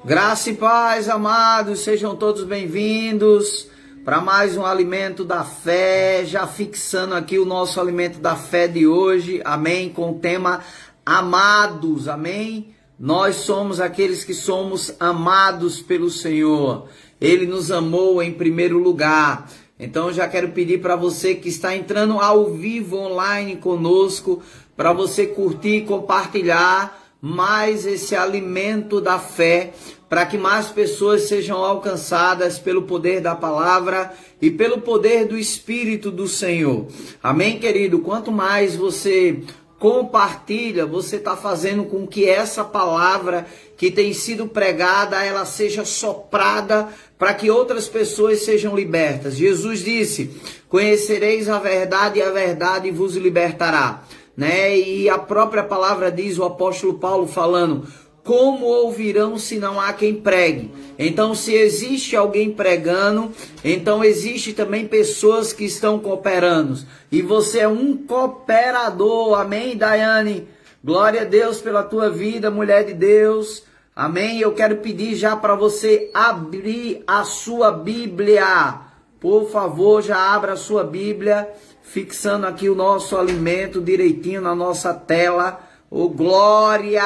Graça e paz, amados, sejam todos bem-vindos para mais um Alimento da Fé, já fixando aqui o nosso Alimento da Fé de hoje, amém, com o tema Amados, amém? Nós somos aqueles que somos amados pelo Senhor, Ele nos amou em primeiro lugar. Então eu já quero pedir para você que está entrando ao vivo online conosco, para você curtir e compartilhar mais esse alimento da fé, para que mais pessoas sejam alcançadas pelo poder da palavra e pelo poder do Espírito do Senhor. Amém, querido? Quanto mais você compartilha, você está fazendo com que essa palavra que tem sido pregada, ela seja soprada para que outras pessoas sejam libertas. Jesus disse: conhecereis a verdade e a verdade vos libertará. E a própria palavra diz, o apóstolo Paulo falando: como ouvirão se não há quem pregue? Então, se existe alguém pregando, então existe também pessoas que estão cooperando. E você é um cooperador, amém, Daiane? Glória a Deus pela tua vida, mulher de Deus, amém? Eu quero pedir já para você abrir a sua Bíblia. Por favor, já abra a sua Bíblia, fixando aqui o nosso alimento direitinho na nossa tela. Oh, glória!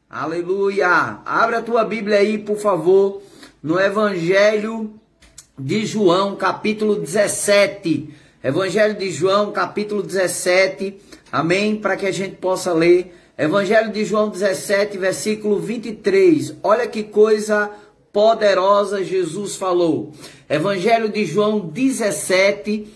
Aleluia! Abre a tua Bíblia aí, por favor, no Evangelho de João, capítulo 17. Evangelho de João, capítulo 17. Amém? Para que a gente possa ler. Evangelho de João 17, versículo 23. Olha que coisa poderosa Jesus falou. Evangelho de João 17,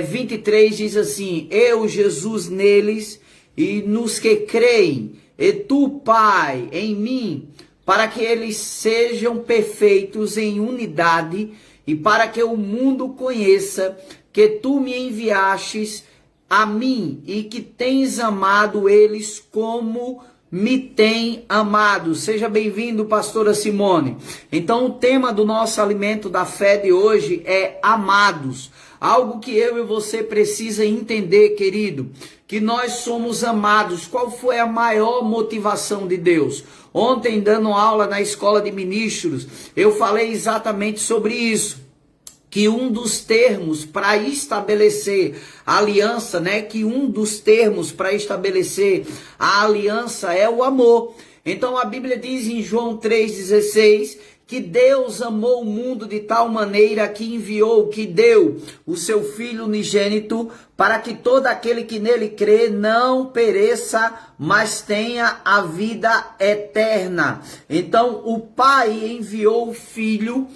23 diz assim: eu, Jesus, neles e nos que creem, e tu, Pai, em mim, para que eles sejam perfeitos em unidade e para que o mundo conheça que tu me enviastes a mim e que tens amado eles como me tem amado. Seja bem-vindo, pastora Simone. Então, o tema do nosso alimento da fé de hoje é amados. Algo que eu e você precisa entender, querido, que nós somos amados. Qual foi a maior motivação de Deus? Ontem, dando aula na escola de ministros, eu falei exatamente sobre isso. Que um dos termos para estabelecer a aliança, que um dos termos para estabelecer a aliança é o amor. Então a Bíblia diz em João 3,16 que Deus amou o mundo de tal maneira que enviou, que deu o seu Filho unigênito para que todo aquele que nele crê não pereça, mas tenha a vida eterna. Então o Pai enviou o Filho,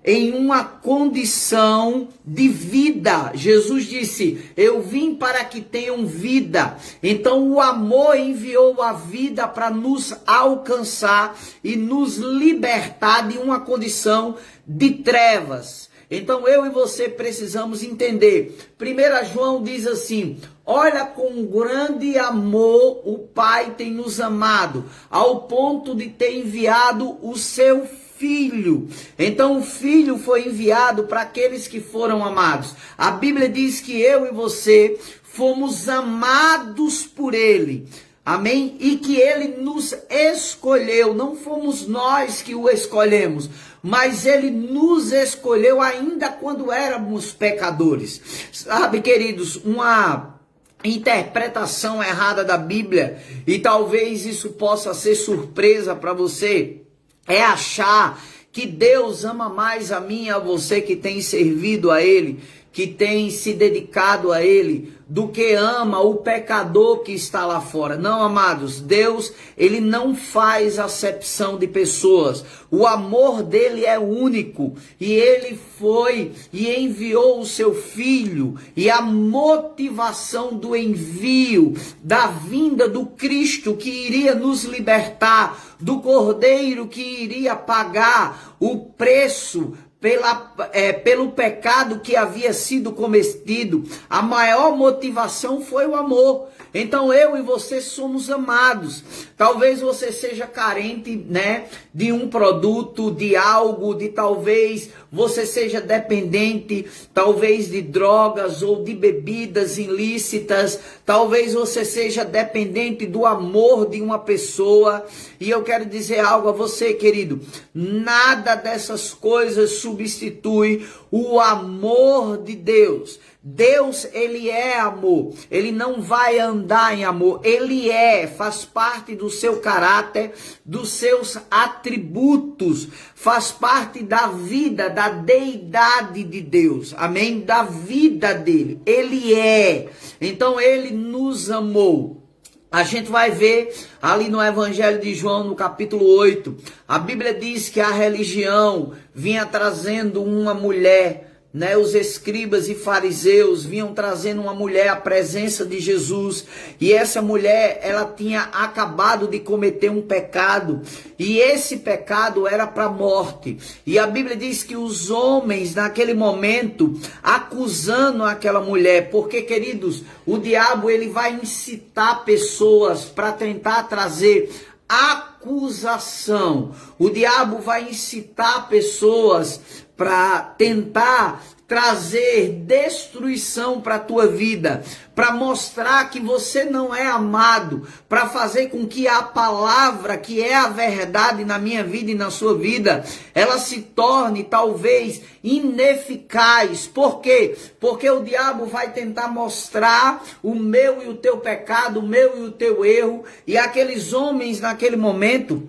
em uma condição de vida. Jesus disse: eu vim para que tenham vida. Então o amor enviou a vida para nos alcançar e nos libertar de uma condição de trevas. Então eu e você precisamos entender. 1 João diz assim: olha, com grande amor o Pai tem nos amado, ao ponto de ter enviado o seu Filho. Então o Filho foi enviado para aqueles que foram amados. A Bíblia diz que eu e você fomos amados por Ele. Amém? E que Ele nos escolheu. Não fomos nós que o escolhemos, mas Ele nos escolheu ainda quando éramos pecadores. Sabe, queridos, uma interpretação errada da Bíblia, e talvez isso possa ser surpresa para você, é achar que Deus ama mais a mim e a você que tem servido a Ele, que tem se dedicado a Ele, do que ama o pecador que está lá fora. Não, amados, Deus, Ele não faz acepção de pessoas. O amor dele é único. E Ele foi e enviou o seu Filho. E a motivação do envio, da vinda do Cristo que iria nos libertar, do Cordeiro que iria pagar o preço pelo pecado que havia sido cometido, a maior motivação foi o amor. Então eu e você somos amados. Talvez você seja carente, né, de um produto, de algo, de talvez você seja dependente, talvez de drogas ou de bebidas ilícitas, talvez você seja dependente do amor de uma pessoa. E eu quero dizer algo a você, querido, nada dessas coisas substitui o amor de Deus. Deus, ele é amor, ele não vai andar em amor, ele faz parte do seu caráter, dos seus atributos, faz parte da vida, da deidade de Deus, amém? Da vida dele, ele é, então ele nos amou. A gente vai ver ali no Evangelho de João, no capítulo 8, a Bíblia diz que a religião vinha trazendo uma mulher, né, os escribas e fariseus vinham trazendo uma mulher à presença de Jesus, e essa mulher, ela tinha acabado de cometer um pecado, e esse pecado era para a morte, e a Bíblia diz que os homens naquele momento, acusando aquela mulher, porque, queridos, o diabo, ele vai incitar pessoas para tentar trazer acusação, o diabo vai incitar pessoas para tentar trazer destruição para a tua vida, para mostrar que você não é amado, para fazer com que a palavra, que é a verdade na minha vida e na sua vida, ela se torne talvez ineficaz. Por quê? Porque o diabo vai tentar mostrar o meu e o teu pecado, o meu e o teu erro, e aqueles homens naquele momento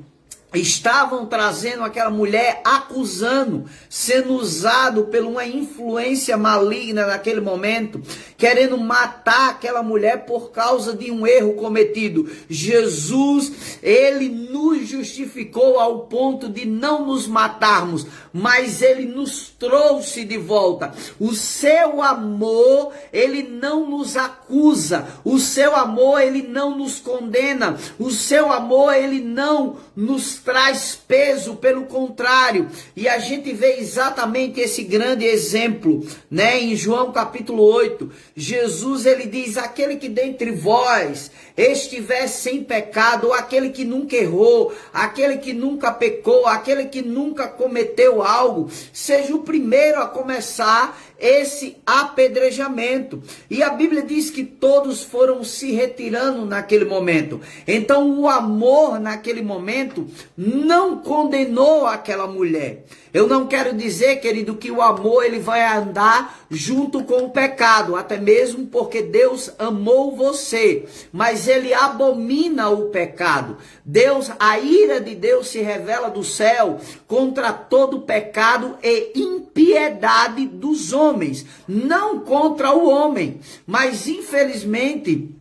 estavam trazendo aquela mulher, acusando, sendo usado por uma influência maligna naquele momento, querendo matar aquela mulher por causa de um erro cometido. Jesus, ele nos justificou ao ponto de não nos matarmos, mas ele nos trouxe de volta. O seu amor, ele não nos acusa, o seu amor, ele não nos condena, o seu amor, ele não nos traz peso, pelo contrário. E a gente vê exatamente esse grande exemplo, né, em João capítulo 8, Jesus, ele diz: aquele que dentre vós estiver sem pecado, ou aquele que nunca errou, aquele que nunca pecou, aquele que nunca cometeu algo, seja o primeiro a começar esse apedrejamento. E a Bíblia diz que todos foram se retirando naquele momento. Então o amor naquele momento não condenou aquela mulher. Eu não quero dizer, querido, que o amor ele vai andar junto com o pecado, até mesmo porque Deus amou você, mas ele abomina o pecado. Deus, a ira de Deus se revela do céu contra todo pecado e impiedade dos homens, não contra o homem, mas infelizmente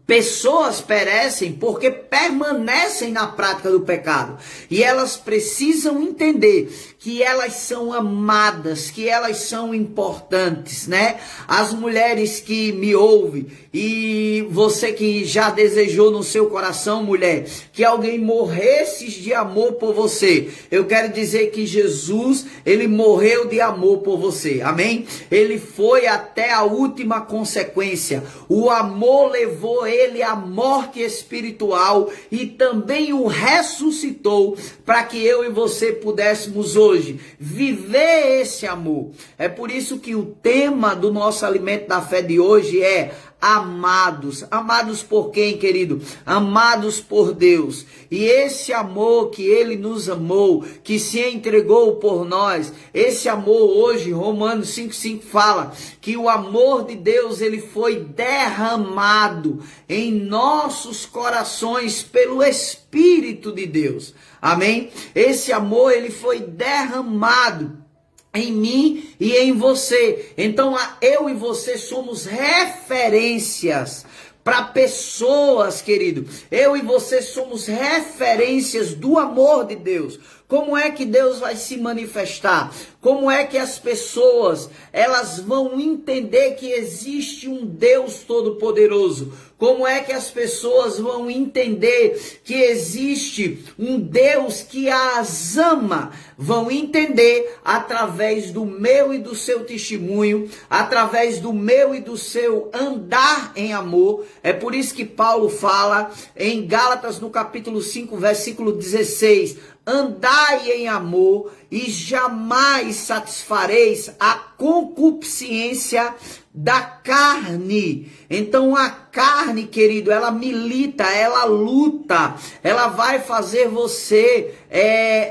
pessoas perecem porque permanecem na prática do pecado. E elas precisam entender que elas são amadas, que elas são importantes, né? As mulheres que me ouvem, e você que já desejou no seu coração, mulher, que alguém morresse de amor por você, eu quero dizer que Jesus, ele morreu de amor por você, amém? Ele foi até a última consequência. O amor levou ele à morte espiritual e também o ressuscitou para que eu e você pudéssemos hoje viver esse amor. É por isso que o tema do nosso alimento da fé de hoje é amados. Amados por quem, querido? Amados por Deus. E esse amor que ele nos amou, que se entregou por nós, esse amor hoje, Romanos 5,5 fala que o amor de Deus, ele foi derramado em nossos corações pelo Espírito de Deus. Amém? Esse amor, ele foi derramado em mim e em você. Então eu e você somos referências para pessoas, querido. Eu e você somos referências do amor de Deus. Como é que Deus vai se manifestar? Como é que as pessoas, elas vão entender que existe um Deus todo-poderoso? Como é que as pessoas vão entender que existe um Deus que as ama? Vão entender através do meu e do seu testemunho, através do meu e do seu andar em amor. É por isso que Paulo fala em Gálatas, no capítulo 5, versículo 16, andai em amor e jamais satisfareis a concupiscência da carne. Então a carne, querido, ela milita, ela luta, ela vai fazer você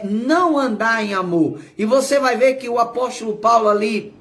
não andar em amor. E você vai ver que o apóstolo Paulo ali,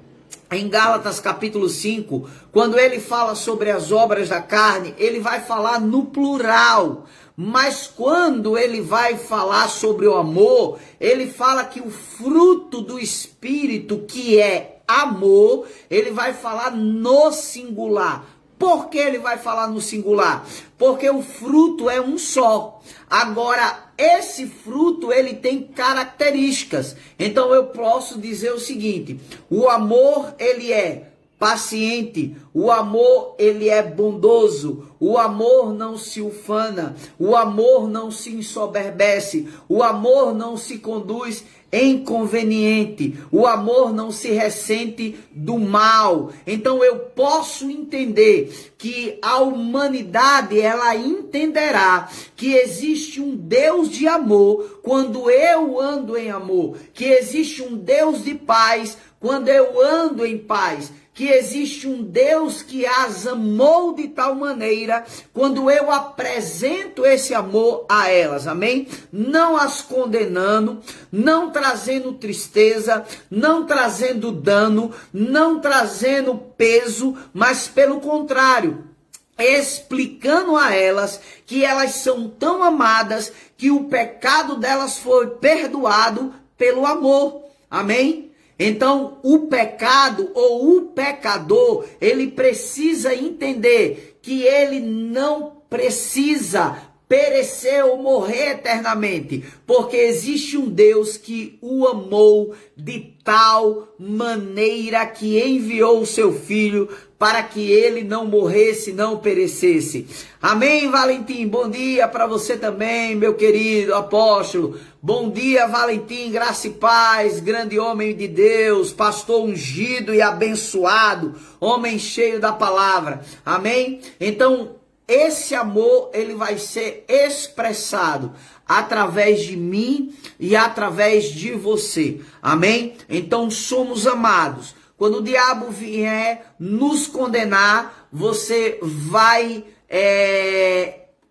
em Gálatas capítulo 5, quando ele fala sobre as obras da carne, ele vai falar no plural. Mas quando ele vai falar sobre o amor, ele fala que o fruto do Espírito, que é amor, ele vai falar no singular. Por que ele vai falar no singular? Porque o fruto é um só. Agora, esse fruto, ele tem características. Então, eu posso dizer o seguinte: o amor, ele é paciente, o amor, ele é bondoso, o amor não se ufana, o amor não se ensoberbece, o amor não se conduz inconveniente, o amor não se ressente do mal. Então eu posso entender que a humanidade, ela entenderá que existe um Deus de amor quando eu ando em amor, que existe um Deus de paz quando eu ando em paz, que existe um Deus que as amou de tal maneira quando eu apresento esse amor a elas, amém? Não as condenando, não trazendo tristeza, não trazendo dano, não trazendo peso, mas pelo contrário, explicando a elas que elas são tão amadas que o pecado delas foi perdoado pelo amor, amém? Então, o pecado ou o pecador, ele precisa entender que ele não precisa perecer ou morrer eternamente, porque existe um Deus que o amou de tal maneira que enviou o seu filho para que ele não morresse, não perecesse. Amém, Valentim? Bom dia para você também, meu querido apóstolo. Bom dia, Valentim, graça e paz, grande homem de Deus, pastor ungido e abençoado, homem cheio da palavra. Amém? Então, esse amor, ele vai ser expressado através de mim e através de você. Amém? Então, somos amados. Quando o diabo vier nos condenar, você vai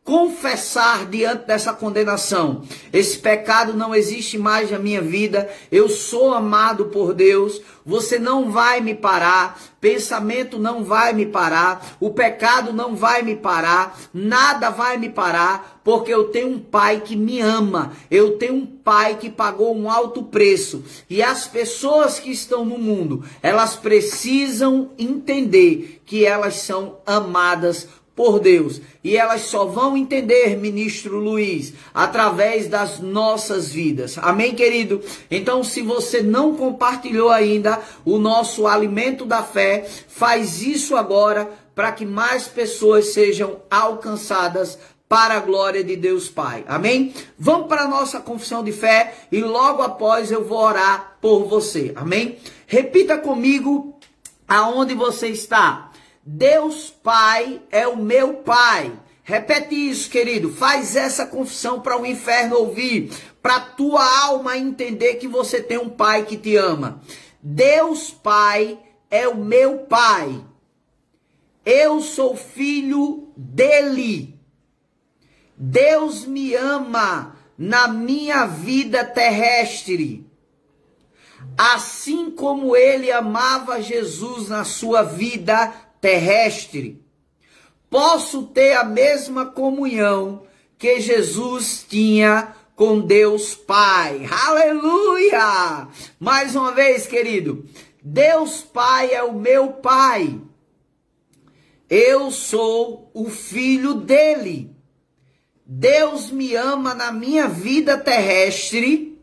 confessar diante dessa condenação: esse pecado não existe mais na minha vida, eu sou amado por Deus, você não vai me parar, pensamento não vai me parar, o pecado não vai me parar, nada vai me parar, porque eu tenho um pai que me ama, eu tenho um pai que pagou um alto preço. E as pessoas que estão no mundo, elas precisam entender que elas são amadas por Deus. E elas só vão entender, ministro Luiz, através das nossas vidas. Amém, querido? Então, se você não compartilhou ainda o nosso alimento da fé, faz isso agora para que mais pessoas sejam alcançadas para a glória de Deus Pai. Amém? Vamos para a nossa confissão de fé e logo após eu vou orar por você. Amém? Repita comigo aonde você está. Deus Pai é o meu Pai. Repete isso, querido. Faz essa confissão para o inferno ouvir, para a tua alma entender que você tem um Pai que te ama. Deus Pai é o meu Pai. Eu sou filho dele. Deus me ama na minha vida terrestre, assim como ele amava Jesus na sua vida terrestre. Posso ter a mesma comunhão que Jesus tinha com Deus Pai. Aleluia! Mais uma vez, querido. Deus Pai é o meu Pai. Eu sou o filho dele. Deus me ama na minha vida terrestre,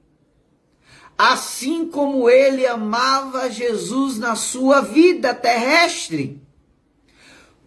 assim como ele amava Jesus na sua vida terrestre.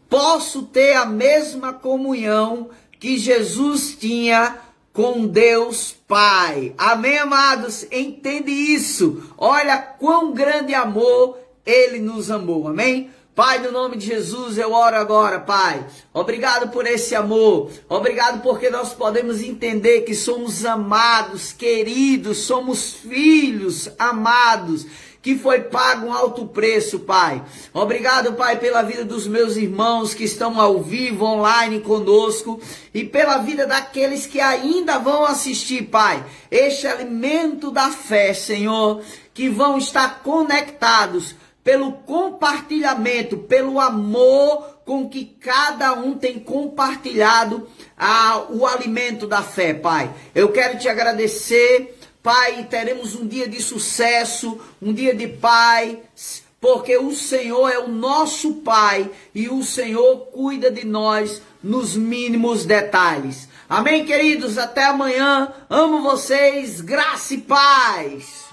Posso ter a mesma comunhão que Jesus tinha com Deus Pai. Amém, amados? Entende isso? Olha quão grande amor ele nos amou. Amém? Pai, no nome de Jesus, eu oro agora, Pai. Obrigado por esse amor. Obrigado porque nós podemos entender que somos amados, queridos, somos filhos amados, que foi pago um alto preço, Pai. Obrigado, Pai, pela vida dos meus irmãos que estão ao vivo, online conosco, e pela vida daqueles que ainda vão assistir, Pai. Este alimento da fé, Senhor, que vão estar conectados pelo compartilhamento, pelo amor com que cada um tem compartilhado o alimento da fé, Pai. Eu quero te agradecer, Pai, teremos um dia de sucesso, um dia de paz, porque o Senhor é o nosso Pai e o Senhor cuida de nós nos mínimos detalhes. Amém, queridos? Até amanhã. Amo vocês. Graça e paz.